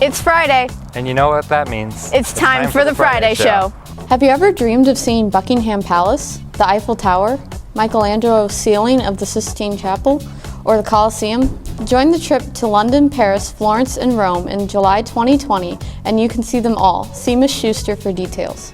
It's Friday. And you know what that means. It's time for the Friday Show. Have you ever dreamed of seeing Buckingham Palace, the Eiffel Tower, Michelangelo's ceiling of the Sistine Chapel, or the Colosseum? Join the trip to London, Paris, Florence, and Rome in July 2020, and you can see them all. See Ms. Schuster for details.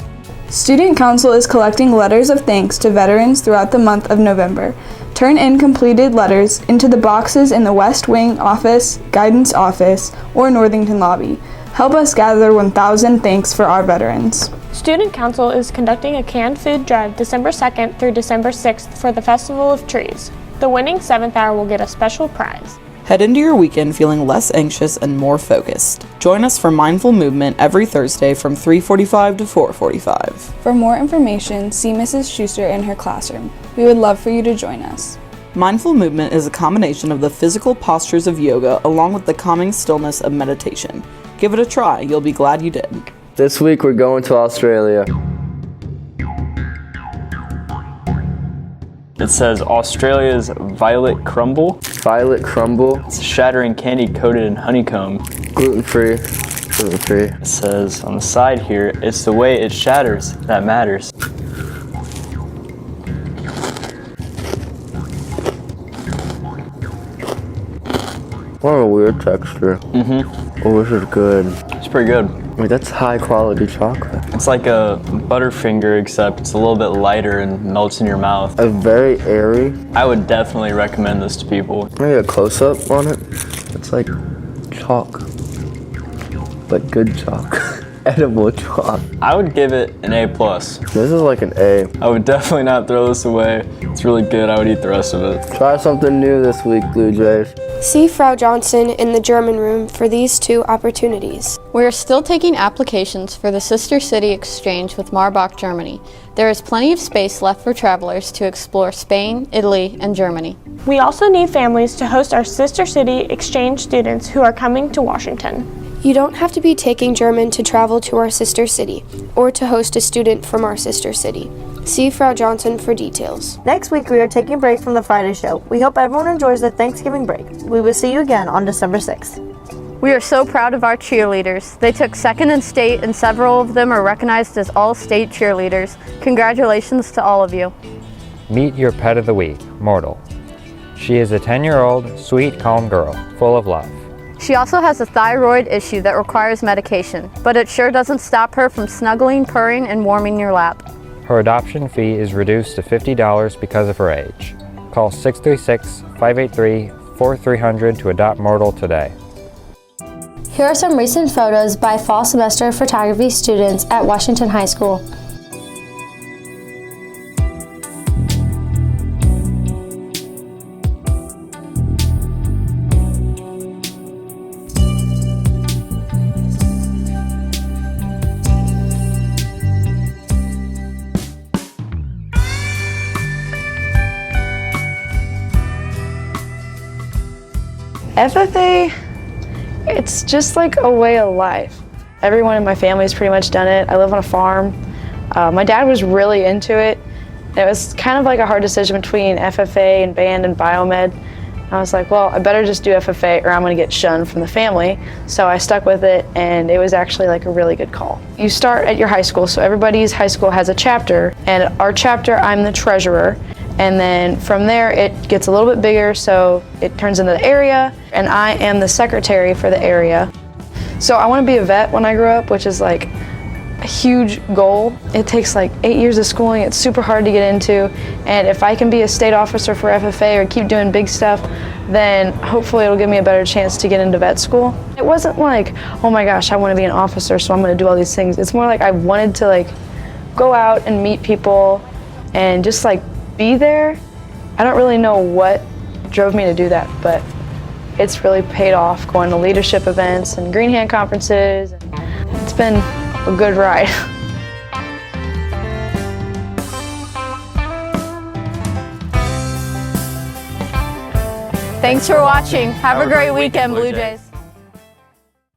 Student Council is collecting letters of thanks to veterans throughout the month of November. Turn in completed letters into the boxes in the West Wing office, Guidance office, or Northington lobby. Help us gather 1,000 thanks for our veterans. Student Council is conducting a canned food drive December 2nd through December 6th for the Festival of Trees. The winning 7th hour will get a special prize. Head into your weekend feeling less anxious and more focused. Join us for Mindful Movement every Thursday from 3:45 to 4:45. For more information, see Mrs. Schuster in her classroom. We would love for you to join us. Mindful Movement is a combination of the physical postures of yoga along with the calming stillness of meditation. Give it a try, you'll be glad you did. This week we're going to Australia. It says Australia's Violet Crumble. Violet Crumble. It's a shattering candy coated in honeycomb. Gluten-free. Gluten-free. It says on the side here, it's the way it shatters that matters. What a weird texture. Oh, this is good. It's pretty good. Wait, that's high quality chocolate. It's like a Butterfinger, except it's a little bit lighter and melts in your mouth. A very airy. I would definitely recommend this to people. Maybe a close-up on it. It's like chalk. But good chalk. Edible chalk. I would give it an A+. This is like an A. I would definitely not throw this away. It's really good. I would eat the rest of it. Try something new this week, Blue Jays. See Frau Johnson in the German room for these 2 opportunities. We are still taking applications for the Sister City Exchange with Marbach, Germany. There is plenty of space left for travelers to explore Spain, Italy, and Germany. We also need families to host our Sister City exchange students who are coming to Washington. You don't have to be taking German to travel to our sister city or to host a student from our sister city. See Frau Johnson for details. Next week we are taking a break from the Friday Show. We hope everyone enjoys the Thanksgiving break. We will see you again on December 6th. We are so proud of our cheerleaders. They took second in state and several of them are recognized as all-state cheerleaders. Congratulations to all of you. Meet your pet of the week, Mortal. She is a 10-year-old, sweet, calm girl, full of love. She also has a thyroid issue that requires medication, but it sure doesn't stop her from snuggling, purring, and warming your lap. Her adoption fee is reduced to $50 because of her age. Call 636-583-4300 to adopt Mortal today. Here are some recent photos by fall semester photography students at Washington High School. FFA, it's just like a way of life. Everyone in my family has pretty much done it. I live on a farm. My dad was really into it. It was kind of like a hard decision between FFA and band and biomed. I was like, well, I better just do FFA or I'm gonna get shunned from the family. So I stuck with it and it was actually like a really good call. You start at your high school, so everybody's high school has a chapter, and our chapter, I'm the treasurer. And then from there, it gets a little bit bigger, so it turns into the area, and I am the secretary for the area. So I want to be a vet when I grow up, which is like a huge goal. It takes like 8 years of schooling. It's super hard to get into, and if I can be a state officer for FFA or keep doing big stuff, then hopefully it'll give me a better chance to get into vet school. It wasn't like, oh my gosh, I want to be an officer, so I'm going to do all these things. It's more like I wanted to like go out and meet people and just like be there. I don't really know what drove me to do that, but it's really paid off going to leadership events and Green Hand conferences. It's been a good ride. Thanks for watching. Have a great weekend, Blue Jays.